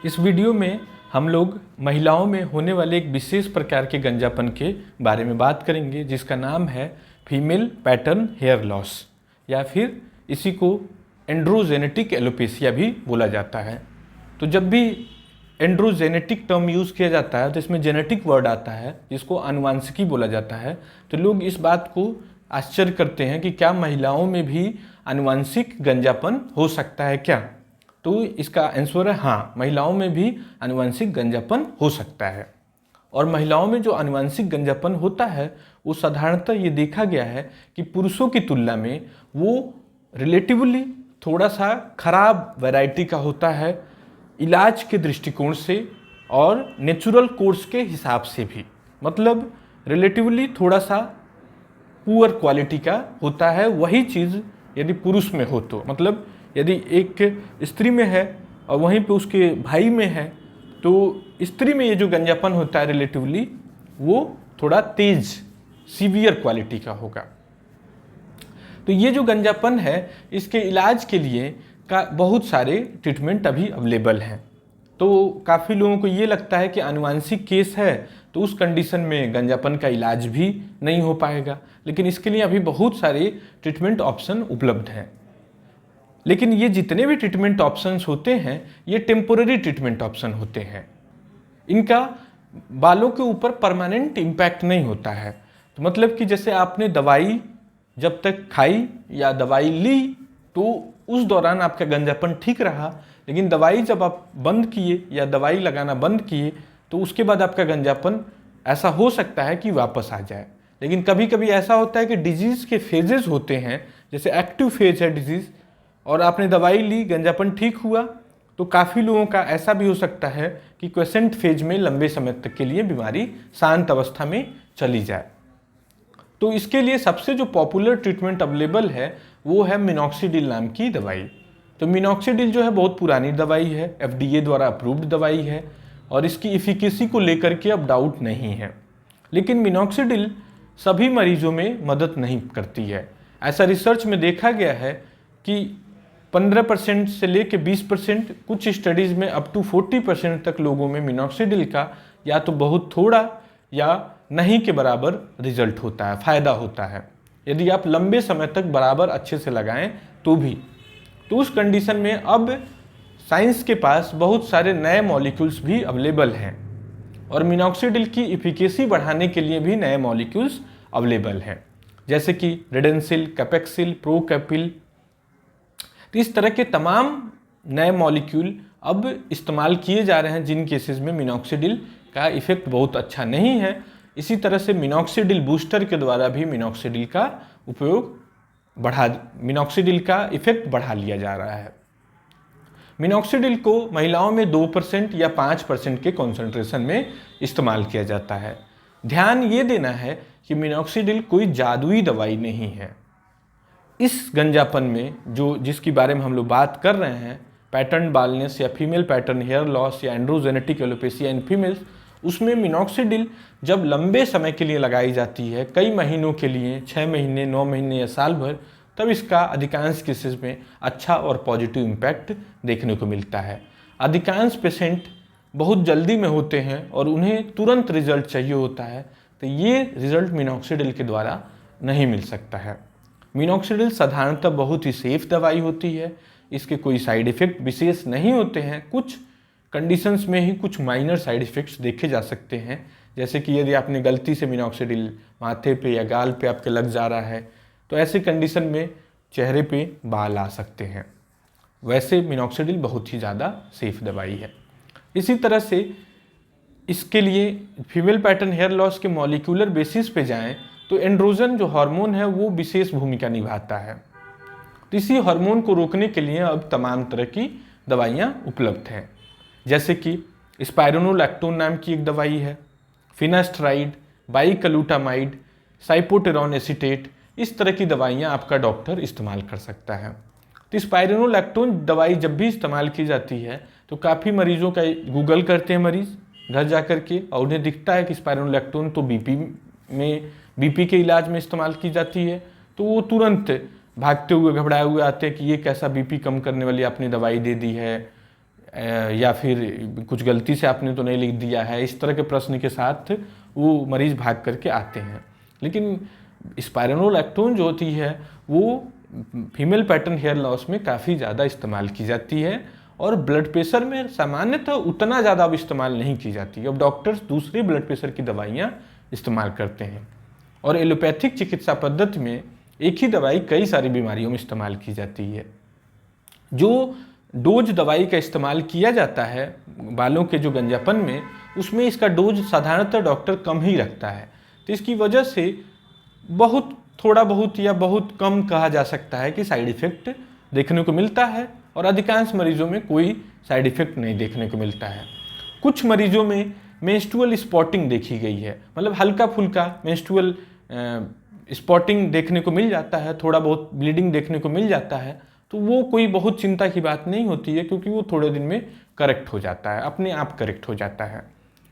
इस वीडियो में हम लोग महिलाओं में होने वाले एक विशेष प्रकार के गंजापन के बारे में बात करेंगे, जिसका नाम है फीमेल पैटर्न हेयर लॉस, या फिर इसी को एंड्रोजेनेटिक एलोपेशिया भी बोला जाता है। तो जब भी एंड्रोजेनेटिक टर्म यूज़ किया जाता है तो इसमें जेनेटिक वर्ड आता है, जिसको आनुवांशिकी बोला जाता है। तो लोग इस बात को आश्चर्य करते हैं कि क्या महिलाओं में भी आनुवांशिक गंजापन हो सकता है क्या? तो इसका आंसर है हाँ, महिलाओं में भी आनुवांशिक गंजापन हो सकता है। और महिलाओं में जो आनुवांशिक गंजापन होता है वो साधारणतः ये देखा गया है कि पुरुषों की तुलना में वो रिलेटिवली थोड़ा सा खराब वैरायटी का होता है, इलाज के दृष्टिकोण से और नेचुरल कोर्स के हिसाब से भी। मतलब रिलेटिवली थोड़ा सा पुअर क्वालिटी का होता है। वही चीज़ यदि पुरुष में हो तो, मतलब यदि एक स्त्री में है और वहीं पे उसके भाई में है, तो स्त्री में ये जो गंजापन होता है रिलेटिवली वो थोड़ा तेज सीवियर क्वालिटी का होगा। तो ये जो गंजापन है इसके इलाज के लिए का बहुत सारे ट्रीटमेंट अभी अवेलेबल हैं। तो काफ़ी लोगों को ये लगता है कि आनुवांशिक केस है तो उस कंडीशन में गंजापन का इलाज भी नहीं हो पाएगा, लेकिन इसके लिए अभी बहुत सारे ट्रीटमेंट ऑप्शन उपलब्ध हैं। लेकिन ये जितने भी ट्रीटमेंट ऑप्शंस होते हैं ये टेम्पोररी ट्रीटमेंट ऑप्शन होते हैं, इनका बालों के ऊपर परमानेंट इम्पैक्ट नहीं होता है। तो मतलब कि जैसे आपने दवाई जब तक खाई या दवाई ली तो उस दौरान आपका गंजापन ठीक रहा, लेकिन दवाई जब आप बंद किए या दवाई लगाना बंद किए तो उसके बाद आपका गंजापन ऐसा हो सकता है कि वापस आ जाए। लेकिन कभी कभी ऐसा होता है कि डिजीज़ के फेजेस होते हैं, जैसे एक्टिव फेज है डिजीज़ और आपने दवाई ली, गंजापन ठीक हुआ, तो काफ़ी लोगों का ऐसा भी हो सकता है कि क्वेसेंट फेज में लंबे समय तक के लिए बीमारी शांत अवस्था में चली जाए। तो इसके लिए सबसे जो पॉपुलर ट्रीटमेंट अवेलेबल है वो है मिनॉक्सिडिल नाम की दवाई। तो मिनॉक्सिडिल जो है बहुत पुरानी दवाई है, FDA द्वारा अप्रूव्ड दवाई है और इसकी इफिकेसी को लेकर के अब डाउट नहीं है। लेकिन मिनॉक्सिडिल सभी मरीजों में मदद नहीं करती है। ऐसा रिसर्च में देखा गया है कि 15% से लेकर 20%, कुछ स्टडीज़ में अप टू 40% तक लोगों में मिनॉक्सिडिल का या तो बहुत थोड़ा या नहीं के बराबर रिजल्ट होता है, फ़ायदा होता है, यदि आप लंबे समय तक बराबर अच्छे से लगाएं तो भी। तो उस कंडीशन में अब साइंस के पास बहुत सारे नए मॉलिक्यूल्स भी अवेलेबल हैं और मिनॉक्सिडिल की इफिकेसी बढ़ाने के लिए भी नए मॉलिक्यूल्स अवेलेबल हैं, जैसे कि रेडेंसिल, कैपेक्सिल, प्रोकैपिल। तो इस तरह के तमाम नए मॉलिक्यूल अब इस्तेमाल किए जा रहे हैं जिन केसेस में मिनॉक्सिडिल का इफेक्ट बहुत अच्छा नहीं है। इसी तरह से मिनॉक्सिडिल बूस्टर के द्वारा भी मिनॉक्सिडिल का इफेक्ट बढ़ा लिया जा रहा है। मिनॉक्सिडिल को महिलाओं में 2% या 5% के कॉन्सेंट्रेशन में इस्तेमाल किया जाता है। ध्यान ये देना है कि मिनॉक्सिडिल कोई जादुई दवाई नहीं है। इस गंजापन में जिसके बारे में हम लोग बात कर रहे हैं, पैटर्न बालनेस या फीमेल पैटर्न हेयर लॉस या एंड्रोजेनेटिक एलोपेशिया इन फीमेल्स, उसमें मिनॉक्सिडिल जब लंबे समय के लिए लगाई जाती है, कई महीनों के लिए, 6 महीने, 9 महीने या साल भर, तब इसका अधिकांश केसेस में अच्छा और पॉजिटिव इम्पैक्ट देखने को मिलता है। अधिकांश पेशेंट बहुत जल्दी में होते हैं और उन्हें तुरंत रिजल्ट चाहिए होता है, तो ये रिजल्ट मिनॉक्सिडिल के द्वारा नहीं मिल सकता है। मिनॉक्सिडिल साधारणतः बहुत ही सेफ दवाई होती है, इसके कोई साइड इफ़ेक्ट विशेष नहीं होते हैं। कुछ कंडीशंस में ही कुछ माइनर साइड इफ़ेक्ट्स देखे जा सकते हैं, जैसे कि यदि आपने गलती से मिनॉक्सिडिल माथे पे या गाल पे आपके लग जा रहा है तो ऐसे कंडीशन में चेहरे पे बाल आ सकते हैं। वैसे मिनॉक्सिडिल बहुत ही ज़्यादा सेफ दवाई है। इसी तरह से इसके लिए फीमेल पैटर्न हेयर लॉस के मॉलिक्यूलर बेसिस पे जाएं तो एंड्रोजन जो हार्मोन है वो विशेष भूमिका निभाता है। तो इसी हार्मोन को रोकने के लिए अब तमाम तरह की दवाइयाँ उपलब्ध हैं, जैसे कि स्पाइरोनोलैक्टोन नाम की एक दवाई है, फिनास्ट्राइड, बाइकलूटामाइड, साइपोटेरॉन एसीटेट, इस तरह की दवाइयाँ आपका डॉक्टर इस्तेमाल कर सकता है। तो स्पाइरोनोलैक्टोन दवाई जब भी इस्तेमाल की जाती है तो काफ़ी मरीजों का गूगल करते हैं मरीज़ घर जा कर के और उन्हें दिखता है कि स्पाइरोनोलैक्टोन तो बीपी के इलाज में इस्तेमाल की जाती है, तो वो तुरंत भागते हुए घबराए हुए आते हैं कि ये कैसा बीपी कम करने वाली आपने दवाई दे दी है, या फिर कुछ गलती से आपने तो नहीं लिख दिया है, इस तरह के प्रश्न के साथ वो मरीज भाग करके आते हैं। लेकिन स्पाइरोनोलैक्टोन जो होती है वो फीमेल पैटर्न हेयर लॉस में काफ़ी ज़्यादा इस्तेमाल की जाती है और ब्लड प्रेशर में सामान्यतः उतना ज़्यादा अब इस्तेमाल नहीं की जाती है। अब डॉक्टर्स दूसरी ब्लड प्रेशर की दवाइयाँ इस्तेमाल करते हैं और एलोपैथिक चिकित्सा पद्धति में एक ही दवाई कई सारी बीमारियों में इस्तेमाल की जाती है। जो डोज दवाई का इस्तेमाल किया जाता है बालों के जो गंजापन में, उसमें इसका डोज साधारणतः डॉक्टर कम ही रखता है। तो इसकी वजह से थोड़ा बहुत या बहुत कम कहा जा सकता है कि साइड इफ़ेक्ट देखने को मिलता है और अधिकांश मरीजों में कोई साइड इफ़ेक्ट नहीं देखने को मिलता है। कुछ मरीजों में मेंस्ट्रुअल स्पॉटिंग देखी गई है, मतलब हल्का फुल्का मेंस्ट्रुअल स्पॉटिंग देखने को मिल जाता है, थोड़ा बहुत ब्लीडिंग देखने को मिल जाता है। तो वो कोई बहुत चिंता की बात नहीं होती है क्योंकि वो थोड़े दिन में करेक्ट हो जाता है, अपने आप करेक्ट हो जाता है।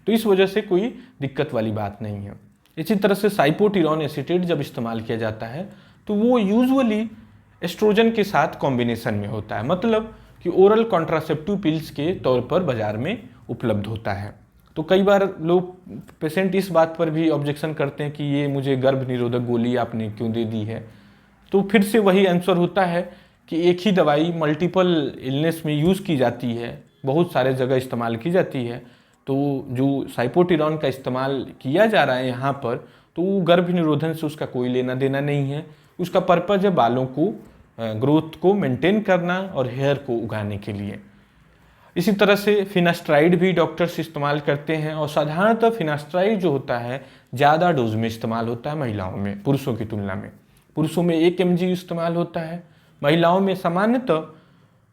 तो इस वजह से कोई दिक्कत वाली बात नहीं है। इसी तरह से साइपोटिरॉन एसीटेट जब इस्तेमाल किया जाता है तो वो यूजुअली एस्ट्रोजन के साथ कॉम्बिनेशन में होता है, मतलब कि ओरल कॉन्ट्रासेप्टिव पिल्स के तौर पर बाजार में उपलब्ध होता है। तो कई बार लोग पेशेंट इस बात पर भी ऑब्जेक्शन करते हैं कि ये मुझे गर्भ निरोधक गोली आपने क्यों दे दी है। तो फिर से वही आंसर होता है कि एक ही दवाई मल्टीपल इलनेस में यूज़ की जाती है, बहुत सारे जगह इस्तेमाल की जाती है। तो जो साइपोटिरॉन का इस्तेमाल किया जा रहा है यहाँ पर, तो वो गर्भ निरोधन से उसका कोई लेना देना नहीं है। उसका पर्पज़ है बालों को ग्रोथ को मेंटेन करना और हेयर को उगाने के लिए। इसी तरह से फिनास्ट्राइड भी डॉक्टर्स इस्तेमाल करते हैं और साधारणतः फिनास्ट्राइड जो होता है ज़्यादा डोज में इस्तेमाल होता है महिलाओं में पुरुषों की तुलना में। पुरुषों में 1 mg इस्तेमाल होता है, महिलाओं में सामान्यतः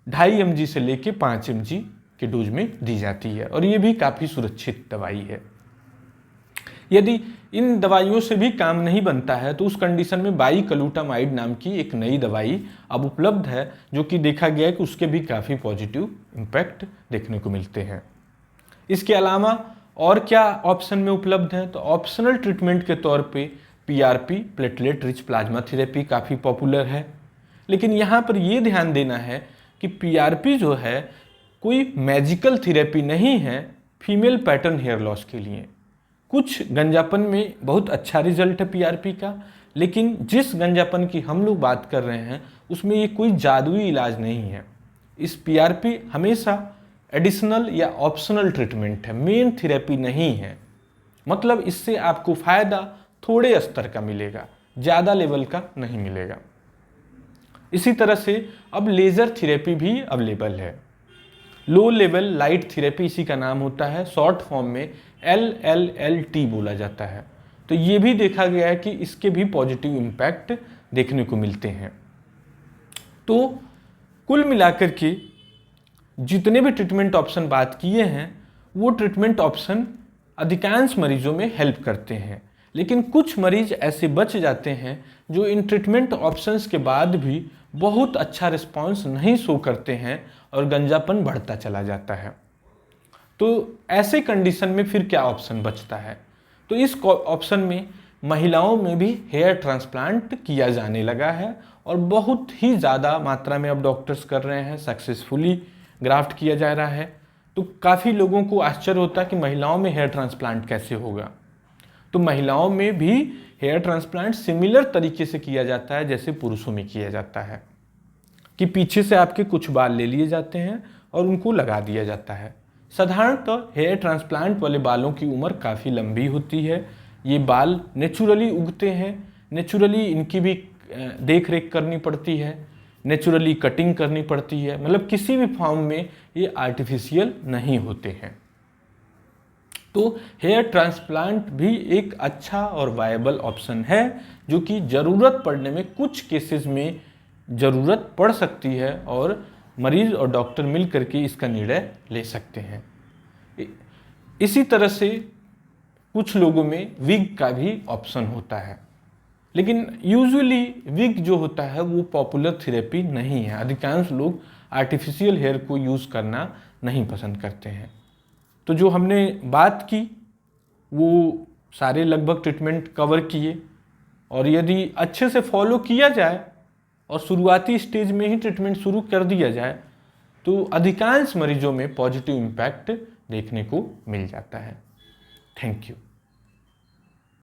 2.5 mg से लेके 5 mg के डोज में दी जाती है और ये भी काफ़ी सुरक्षित दवाई है। यदि इन दवाइयों से भी काम नहीं बनता है तो उस कंडीशन में बाइक्लूटामाइड नाम की एक नई दवाई अब उपलब्ध है, जो कि देखा गया है कि उसके भी काफ़ी पॉजिटिव इम्पैक्ट देखने को मिलते हैं। इसके अलावा और क्या ऑप्शन में उपलब्ध है, तो ऑप्शनल ट्रीटमेंट के तौर पे PRP platelet rich plasma therapy काफ़ी पॉपुलर है। लेकिन यहाँ पर ये ध्यान देना है कि पीआरपी जो है कोई मैजिकल थेरेपी नहीं है फीमेल पैटर्न हेयर लॉस के लिए। कुछ गंजापन में बहुत अच्छा रिजल्ट है पीआरपी का, लेकिन जिस गंजापन की हम लोग बात कर रहे हैं उसमें ये कोई जादुई इलाज नहीं है। इस पीआरपी हमेशा एडिशनल या ऑप्शनल ट्रीटमेंट है, मेन थेरेपी नहीं है। मतलब इससे आपको फ़ायदा थोड़े स्तर का मिलेगा, ज़्यादा लेवल का नहीं मिलेगा। इसी तरह से अब लेज़र थेरेपी भी अवेलेबल है। लो लेवल लाइट थेरेपी इसी का नाम होता है, शॉर्ट फॉर्म में LLLT बोला जाता है। तो ये भी देखा गया है कि इसके भी पॉजिटिव इम्पैक्ट देखने को मिलते हैं। तो कुल मिलाकर के जितने भी ट्रीटमेंट ऑप्शन बात किए हैं वो ट्रीटमेंट ऑप्शन अधिकांश मरीजों में हेल्प करते हैं, लेकिन कुछ मरीज ऐसे बच जाते हैं जो इन ट्रीटमेंट ऑप्शंस के बाद भी बहुत अच्छा रिस्पांस नहीं शो करते हैं और गंजापन बढ़ता चला जाता है। तो ऐसे कंडीशन में फिर क्या ऑप्शन बचता है, तो इस ऑप्शन में महिलाओं में भी हेयर ट्रांसप्लांट किया जाने लगा है और बहुत ही ज़्यादा मात्रा में अब डॉक्टर्स कर रहे हैं, सक्सेसफुली ग्राफ्ट किया जा रहा है। तो काफ़ी लोगों को आश्चर्य होता है कि महिलाओं में हेयर ट्रांसप्लांट कैसे होगा। तो महिलाओं में भी हेयर ट्रांसप्लांट सिमिलर तरीके से किया जाता है जैसे पुरुषों में किया जाता है, कि पीछे से आपके कुछ बाल ले लिए जाते हैं और उनको लगा दिया जाता है। साधारणतः हेयर ट्रांसप्लांट वाले बालों की उम्र काफ़ी लंबी होती है। ये बाल नेचुरली उगते हैं, नेचुरली इनकी भी देख रेख करनी पड़ती है, नेचुरली कटिंग करनी पड़ती है, मतलब किसी भी फॉर्म में ये आर्टिफिशियल नहीं होते हैं। तो हेयर ट्रांसप्लांट भी एक अच्छा और वायबल ऑप्शन है, जो कि ज़रूरत पड़ने में कुछ केसेस में ज़रूरत पड़ सकती है और मरीज और डॉक्टर मिल करके इसका निर्णय ले सकते हैं। इसी तरह से कुछ लोगों में विग का भी ऑप्शन होता है, लेकिन यूजुअली विग जो होता है वो पॉपुलर थेरेपी नहीं है। अधिकांश लोग आर्टिफिशियल हेयर को यूज़ करना नहीं पसंद करते हैं। तो जो हमने बात की वो सारे लगभग ट्रीटमेंट कवर किए, और यदि अच्छे से फॉलो किया जाए और शुरुआती स्टेज में ही ट्रीटमेंट शुरू कर दिया जाए तो अधिकांश मरीजों में पॉजिटिव इम्पैक्ट देखने को मिल जाता है। Thank you.